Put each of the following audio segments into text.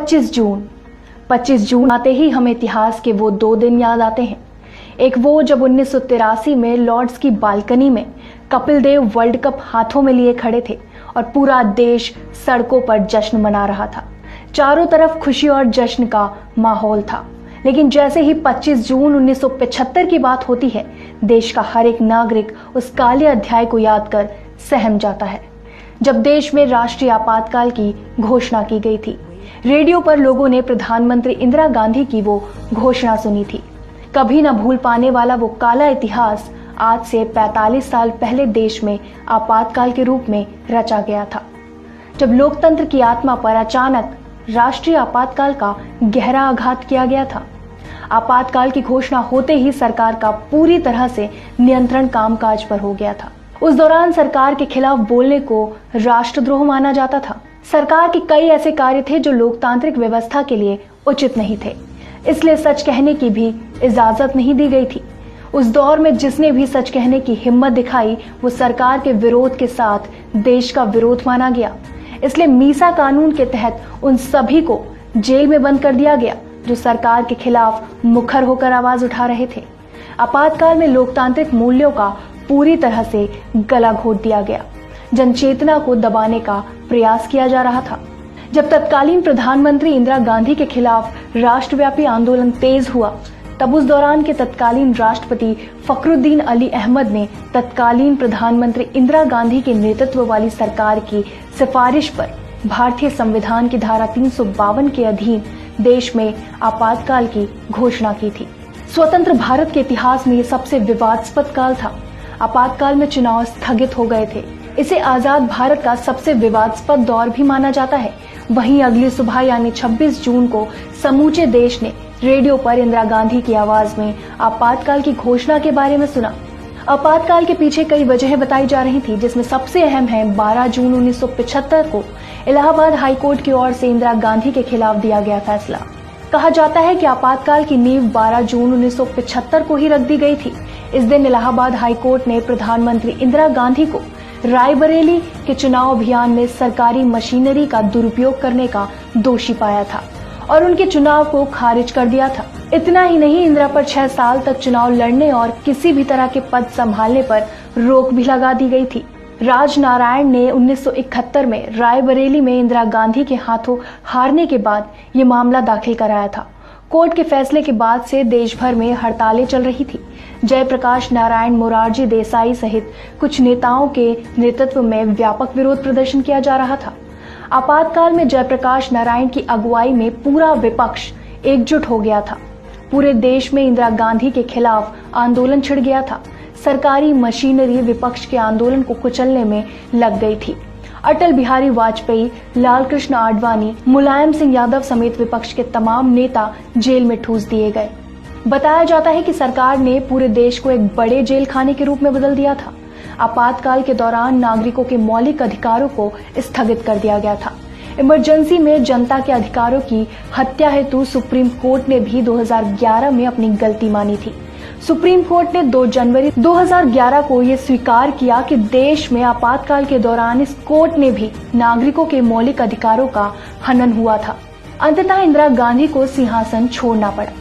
25 जून आते ही हमें इतिहास के वो 2 दिन याद आते हैं। एक वो जब 1983 में लॉर्ड्स की बालकनी में कपिल देव वर्ल्ड कप हाथों में लिए खड़े थे और पूरा देश सड़कों पर जश्न मना रहा था। चारों तरफ खुशी और जश्न का माहौल था। लेकिन जैसे ही 25 जून 1975 की बात होती है, देश का हर एक नागरिक उस काले अध्याय को याद कर सहम जाता है, जब देश में राष्ट्रीय आपातकाल की घोषणा की गई थी। रेडियो पर लोगों ने प्रधानमंत्री इंदिरा गांधी की वो घोषणा सुनी थी। कभी न भूल पाने वाला वो काला इतिहास आज से 45 साल पहले देश में आपातकाल के रूप में रचा गया था, जब लोकतंत्र की आत्मा पर अचानक राष्ट्रीय आपातकाल का गहरा आघात किया गया था। आपातकाल की घोषणा होते ही सरकार का पूरी तरह से नियंत्रण कामकाज पर हो गया था। उस दौरान सरकार के खिलाफ बोलने को राष्ट्रद्रोह माना जाता था। सरकार के कई ऐसे कार्य थे जो लोकतांत्रिक व्यवस्था के लिए उचित नहीं थे, इसलिए सच कहने की भी इजाजत नहीं दी गई थी। उस दौर में जिसने भी सच कहने की हिम्मत दिखाई, वो सरकार के विरोध के साथ देश का विरोध माना गया। इसलिए मीसा कानून के तहत उन सभी को जेल में बंद कर दिया गया जो सरकार के खिलाफ मुखर होकर आवाज उठा रहे थे। आपातकाल में लोकतांत्रिक मूल्यों का पूरी तरह से गला घोट दिया गया। जनचेतना को दबाने का प्रयास किया जा रहा था। जब तत्कालीन प्रधानमंत्री इंदिरा गांधी के खिलाफ राष्ट्रव्यापी आंदोलन तेज हुआ, तब उस दौरान के तत्कालीन राष्ट्रपति फखरुद्दीन अली अहमद ने तत्कालीन प्रधानमंत्री इंदिरा गांधी के नेतृत्व वाली सरकार की सिफारिश पर भारतीय संविधान की धारा 352 के अधीन देश में आपातकाल की घोषणा की थी। स्वतंत्र भारत के इतिहास में ये सबसे विवादास्पद काल था। आपातकाल में चुनाव स्थगित हो गए थे। इसे आजाद भारत का सबसे विवादास्पद दौर भी माना जाता है। वहीं अगली सुबह यानी 26 जून को समूचे देश ने रेडियो पर इंदिरा गांधी की आवाज में आपातकाल की घोषणा के बारे में सुना। आपातकाल के पीछे कई वजहें बताई जा रही थी, जिसमें सबसे अहम है 12 जून 1975 को इलाहाबाद हाईकोर्ट की ओर से इंदिरा गांधी के खिलाफ दिया गया फैसला। कहा जाता है कि आपातकाल की नींव 12 जून 1975 को ही रख दी गई थी। इस दिन इलाहाबाद हाईकोर्ट ने प्रधानमंत्री इंदिरा गांधी को रायबरेली के चुनाव अभियान में सरकारी मशीनरी का दुरुपयोग करने का दोषी पाया था और उनके चुनाव को खारिज कर दिया था। इतना ही नहीं, इंदिरा पर 6 साल तक चुनाव लड़ने और किसी भी तरह के पद संभालने पर रोक भी लगा दी गई थी। राजनारायण ने 1971 में रायबरेली में इंदिरा गांधी के हाथों हारने के बाद ये मामला दाखिल कराया था। कोर्ट के फैसले के बाद से देश भर में हड़तालें चल रही थी। जयप्रकाश नारायण, मोरारजी देसाई सहित कुछ नेताओं के नेतृत्व में व्यापक विरोध प्रदर्शन किया जा रहा था। आपातकाल में जयप्रकाश नारायण की अगुवाई में पूरा विपक्ष एकजुट हो गया था। पूरे देश में इंदिरा गांधी के खिलाफ आंदोलन छिड़ गया था। सरकारी मशीनरी विपक्ष के आंदोलन को कुचलने में लग गई थी। अटल बिहारी वाजपेयी, लाल कृष्ण आडवाणी, मुलायम सिंह यादव समेत विपक्ष के तमाम नेता जेल में ठूस दिए गए। बताया जाता है कि सरकार ने पूरे देश को एक बड़े जेल खाने के रूप में बदल दिया था। आपातकाल के दौरान नागरिकों के मौलिक अधिकारों को स्थगित कर दिया गया था। इमरजेंसी में जनता के अधिकारों की हत्या हेतु सुप्रीम कोर्ट ने भी 2011 में अपनी गलती मानी थी। सुप्रीम कोर्ट ने 2 जनवरी 2011 को ये स्वीकार किया कि देश में आपातकाल के दौरान इस कोर्ट ने भी नागरिकों के मौलिक अधिकारों का हनन हुआ था। अंततः इंदिरा गांधी को सिंहासन छोड़ना पड़ा।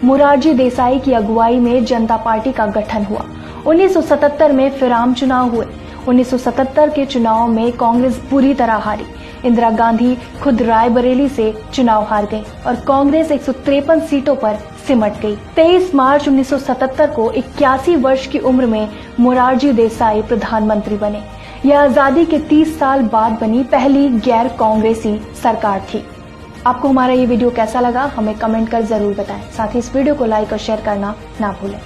मोरारजी देसाई की अगुवाई में जनता पार्टी का गठन हुआ। 1977 में फिर आम चुनाव हुए। 1977 के चुनाव में कांग्रेस बुरी तरह हारी। इंदिरा गांधी खुद रायबरेली से चुनाव हार गई और कांग्रेस 153 सीटों पर सिमट गई। 23 मार्च 1977 को 81 वर्ष की उम्र में मोरारजी देसाई प्रधानमंत्री बने। यह आजादी के 30 साल बाद बनी पहली गैर कांग्रेसी सरकार थी। आपको हमारा ये वीडियो कैसा लगा, हमें कमेंट कर जरूर बताएं। साथ ही इस वीडियो को लाइक और शेयर करना ना भूलें।